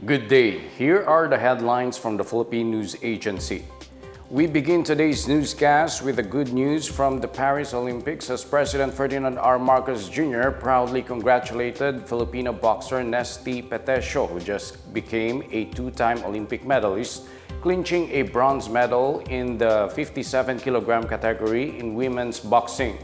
Good day. Here are the headlines from the Philippine News Agency. We begin today's newscast with the good news from the Paris Olympics as President Ferdinand R. Marcos Jr. proudly congratulated Filipino boxer Nesty Petecio, who just became a two-time Olympic medalist, clinching a bronze medal in the 57-kilogram category in women's boxing.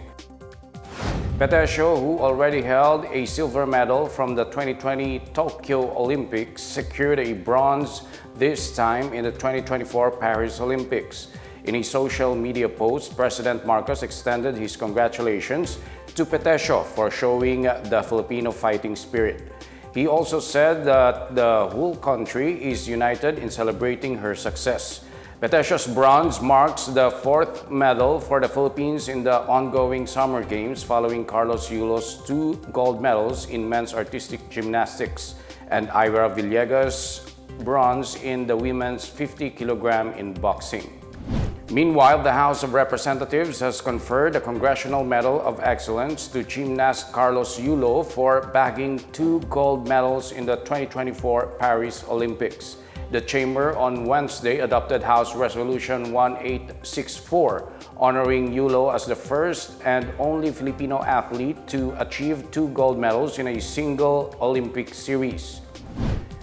Petecio, who already held a silver medal from the 2020 Tokyo Olympics, secured a bronze this time in the 2024 Paris Olympics. In a social media post, President Marcos extended his congratulations to Petecio for showing the Filipino fighting spirit. He also said that the whole country is united in celebrating her success. Petecio's bronze marks the fourth medal for the Philippines in the ongoing Summer Games following Carlos Yulo's two gold medals in men's artistic gymnastics and Ira Villegas' bronze in the women's 50-kilogram in boxing. Meanwhile, the House of Representatives has conferred the Congressional Medal of Excellence to gymnast Carlos Yulo for bagging two gold medals in the 2024 Paris Olympics. The Chamber on Wednesday adopted House Resolution 1864, honoring Yulo as the first and only Filipino athlete to achieve two gold medals in a single Olympic series.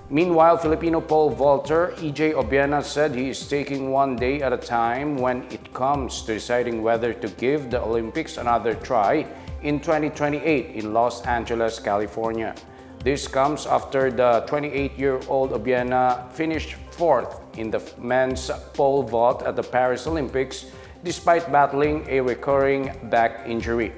Meanwhile, Filipino pole vaulter E.J. Obiena said he is taking one day at a time when it comes to deciding whether to give the Olympics another try in 2028 in Los Angeles, California. This comes after the 28-year-old Obiena finished fourth in the men's pole vault at the Paris Olympics despite battling a recurring back injury.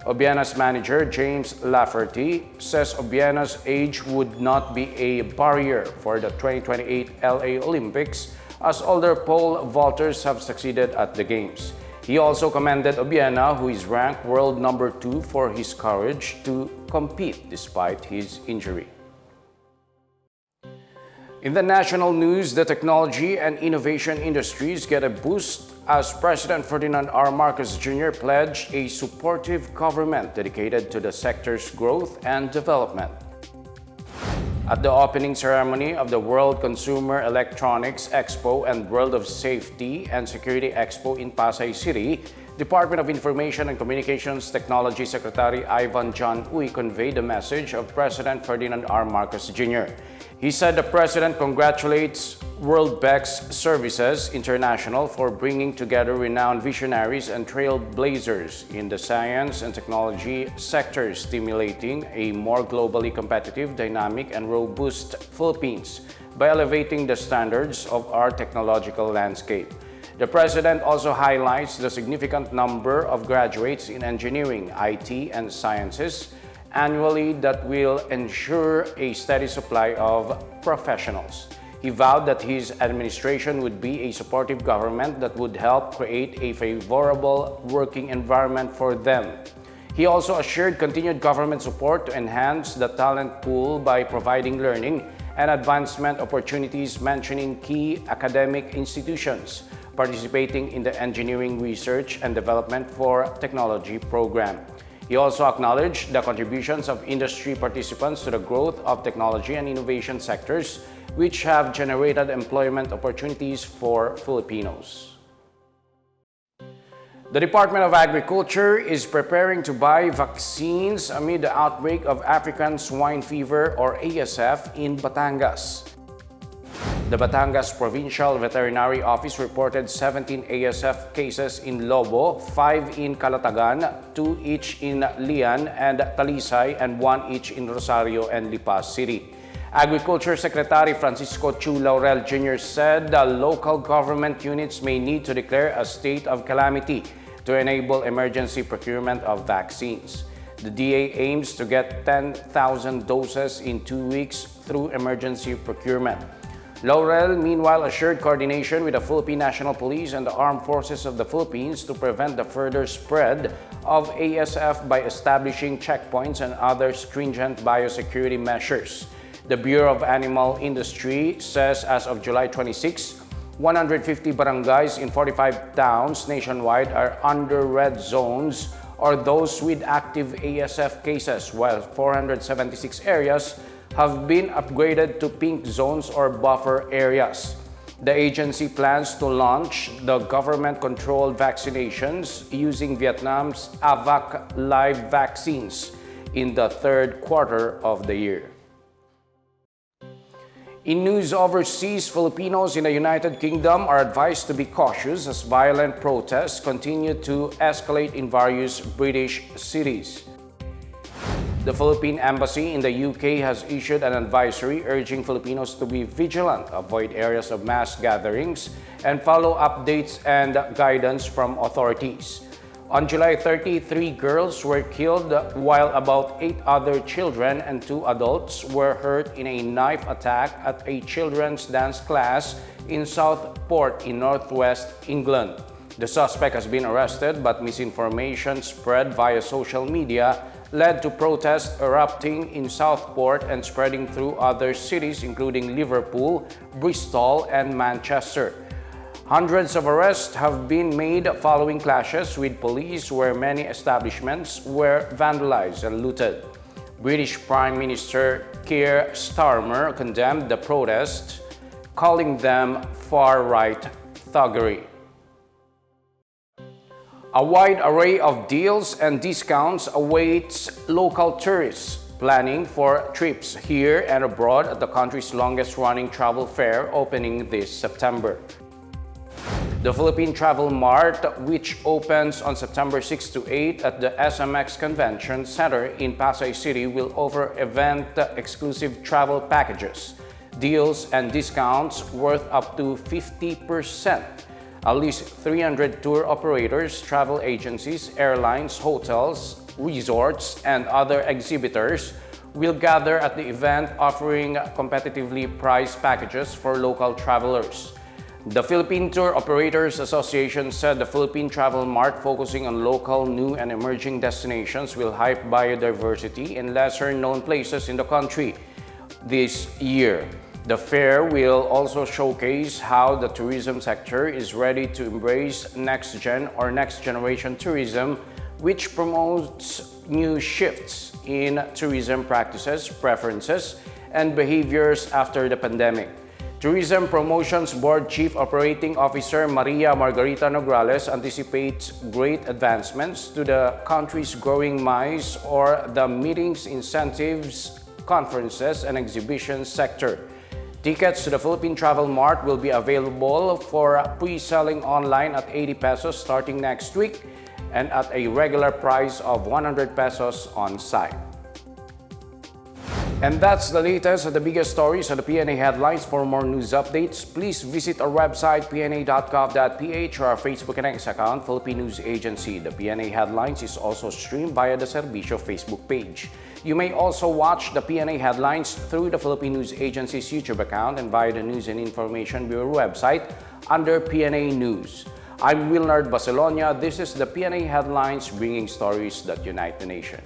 Obiena's manager, James Lafferty, says Obiena's age would not be a barrier for the 2028 LA Olympics as older pole vaulters have succeeded at the Games. He also commended Obiena, who is ranked world number 2, for his courage to compete despite his injury. In the national news, the technology and innovation industries get a boost as President Ferdinand R. Marcos Jr. pledged a supportive government dedicated to the sector's growth and development. At the opening ceremony of the World Consumer Electronics Expo and World of Safety and Security Expo in Pasay City, Department of Information and Communications Technology Secretary Ivan John Uy conveyed the message of President Ferdinand R. Marcos Jr. He said the President congratulates World Bex Services International for bringing together renowned visionaries and trailblazers in the science and technology sectors, stimulating a more globally competitive, dynamic, and robust Philippines by elevating the standards of our technological landscape. The President also highlights the significant number of graduates in engineering, IT, and sciences annually that will ensure a steady supply of professionals. He vowed that his administration would be a supportive government that would help create a favorable working environment for them. He also assured continued government support to enhance the talent pool by providing learning and advancement opportunities, mentioning key academic institutions participating in the Engineering Research and Development for Technology program. He also acknowledged the contributions of industry participants to the growth of technology and innovation sectors, which have generated employment opportunities for Filipinos. The Department of Agriculture is preparing to buy vaccines amid the outbreak of African swine fever or ASF in Batangas. The Batangas Provincial Veterinary Office reported 17 ASF cases in Lobo, 5 in Calatagan, 2 each in Lian and Talisay, and 1 each in Rosario and Lipa City. Agriculture Secretary Francisco Chu Laurel Jr. said the local government units may need to declare a state of calamity to enable emergency procurement of vaccines. The DA aims to get 10,000 doses in 2 weeks through emergency procurement. Laurel, meanwhile, assured coordination with the Philippine National Police and the Armed Forces of the Philippines to prevent the further spread of ASF by establishing checkpoints and other stringent biosecurity measures. The Bureau of Animal Industry says as of July 26, 150 barangays in 45 towns nationwide are under red zones or those with active ASF cases, while 476 areas have been upgraded to pink zones or buffer areas. The agency plans to launch the government-controlled vaccinations using Vietnam's AVAC live vaccines in the third quarter of the year. In news overseas, Filipinos in the United Kingdom are advised to be cautious as violent protests continue to escalate in various British cities. The Philippine Embassy in the UK has issued an advisory urging Filipinos to be vigilant, avoid areas of mass gatherings, and follow updates and guidance from authorities. On July 30, 3 girls were killed while about 8 other children and 2 adults were hurt in a knife attack at a children's dance class in Southport in northwest England. The suspect has been arrested, but misinformation spread via social media led to protests erupting in Southport and spreading through other cities including Liverpool, Bristol, and Manchester. Hundreds of arrests have been made following clashes with police where many establishments were vandalized and looted. British Prime Minister Keir Starmer condemned the protests, calling them far-right thuggery. A wide array of deals and discounts awaits local tourists planning for trips here and abroad at the country's longest-running travel fair opening this September. The Philippine Travel Mart, which opens on September 6 to 8 at the SMX Convention Center in Pasay City, will offer event-exclusive travel packages, deals, and discounts worth up to 50%. At least 300 tour operators, travel agencies, airlines, hotels, resorts, and other exhibitors will gather at the event offering competitively priced packages for local travelers. The Philippine Tour Operators Association said the Philippine Travel Mart, focusing on local, new, and emerging destinations, will hype biodiversity in lesser-known places in the country this year. The fair will also showcase how the tourism sector is ready to embrace next-gen or next-generation tourism, which promotes new shifts in tourism practices, preferences, and behaviors after the pandemic. Tourism Promotions Board Chief Operating Officer Maria Margarita Nograles anticipates great advancements to the country's growing MICE or the meetings, incentives, conferences, and exhibitions sector. Tickets to the Philippine Travel Mart will be available for pre-selling online at 80 pesos starting next week and at a regular price of 100 pesos on site. And that's the latest of the biggest stories on the PNA Headlines. For more news updates, please visit our website pna.gov.ph or our Facebook and X account, Philippine News Agency. The PNA Headlines is also streamed via the Servicio Facebook page. You may also watch the PNA Headlines through the Philippine News Agency's YouTube account and via the News and Information Bureau website under PNA News. I'm Wilnard Bacelonia. This is the PNA Headlines, bringing stories that unite the nation.